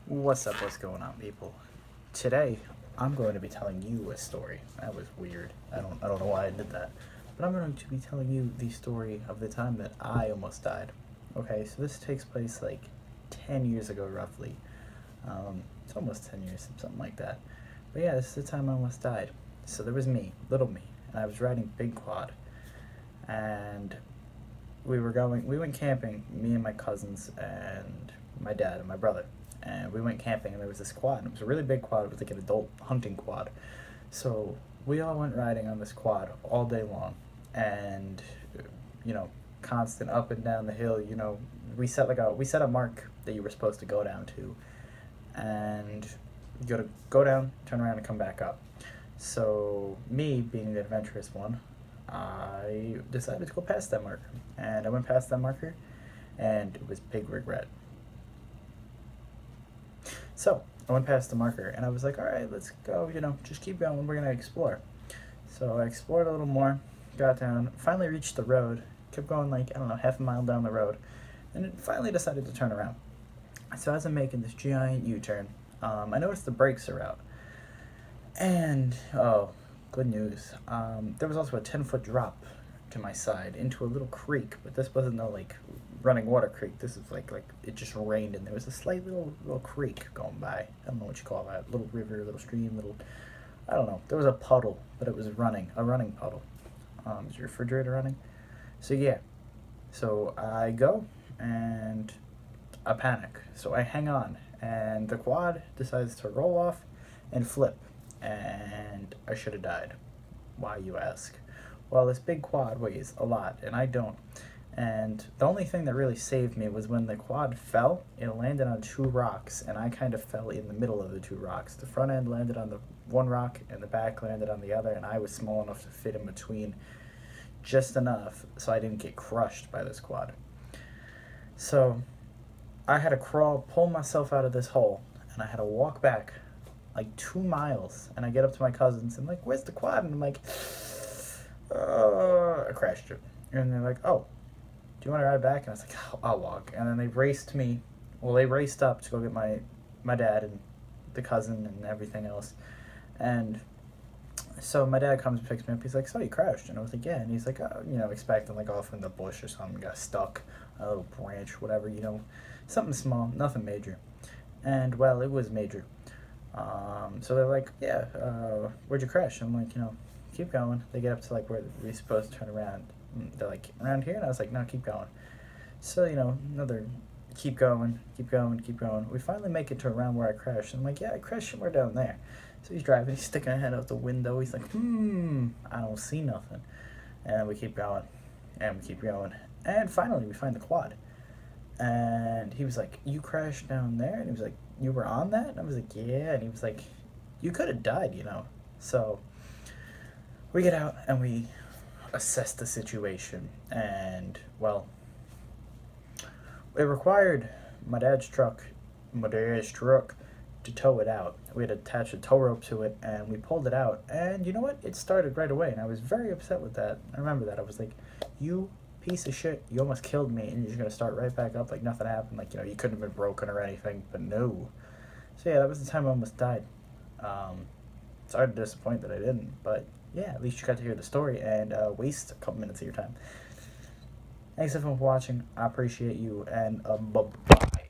What's up? What's going on, people? Today, I'm going to be telling you a story. That was weird. I don't know why I did that, but I'm going to be telling you the story of the time that I almost died. Okay, so this takes place like 10 years ago, roughly. It's almost 10 years, something like that. But yeah, this is the time I almost died. So there was me, little me, and I was riding big quad, and we went camping, me and my cousins and my dad and my brother, and we went camping, and there was this quad, and it was a really big quad. It was like an adult hunting quad. So we all went riding on this quad all day long, and you know, constant up and down the hill. We set a mark that you were supposed to go down to, and you got to go down, turn around, and come back up. So me, being the adventurous one, I decided to go past that marker, and I went past that marker, and it was big regret. So I went past the marker, and I was like, all right, let's go. Just keep going. We're gonna explore. So I explored a little more, got down, finally reached the road, kept going like I don't know, half a mile down the road, and it finally decided to turn around. So as I'm making this giant U-turn, I noticed the brakes are out. And, oh, good news. There was also a 10-foot drop to my side into a little creek, but this wasn't no, like, running water creek. This is like it just rained, and there was a slight little creek going by. I don't know what you call that. Little river, little stream, I don't know. There was a puddle, but it was a running puddle. Is your refrigerator running? So, yeah. So I go, and I panic. So I hang on, and the quad decides to roll off and flip, and I should have died. Why, you ask? Well, this big quad weighs a lot, and I don't. And the only thing that really saved me was when the quad fell, it landed on two rocks, and I kind of fell in the middle of the two rocks. The front end landed on the one rock, and the back landed on the other, and I was small enough to fit in between just enough so I didn't get crushed by this quad. So I had to pull myself out of this hole, and I had to walk back like 2 miles, and I get up to my cousins and like, where's the quad? And I'm like, I crashed it. And they're like, oh, do you want to ride back? And I was like, I'll walk. And then they raced up to go get my dad and the cousin and everything else. And so my dad comes and picks me up. He's like, so you crashed? And I was like, yeah. And he's like, oh, expecting like off in the bush or something, got stuck, a little branch, whatever, something small, nothing major. And well, it was major. So they're like, yeah, where'd you crash? I'm like, keep going. They get up to like where we're supposed to turn around. And they're like, around here? And I was like, no, keep going. So, another keep going. We finally make it to around where I crashed. And I'm like, yeah, I crashed somewhere down there. So he's driving, he's sticking a head out the window. He's like, I don't see nothing. And we keep going. And finally we find the quad. And he was like, you crashed down there? And he was like, you were on that? And I was like, yeah. And he was like, you could have died, So we get out and we assess the situation. And, well, it required my dad's truck to tow it out. We had attached a tow rope to it, and we pulled it out. And you know what? It started right away, and I was very upset with that. I remember that. I was like, you piece of shit, you almost killed me, and you're just going to start right back up like nothing happened. Like, you couldn't have been broken or anything, but no. So, yeah, that was the time I almost died. Sorry to disappoint that I didn't, but, yeah, at least you got to hear the story and waste a couple minutes of your time. Thanks, everyone, for watching. I appreciate you, and bye-bye.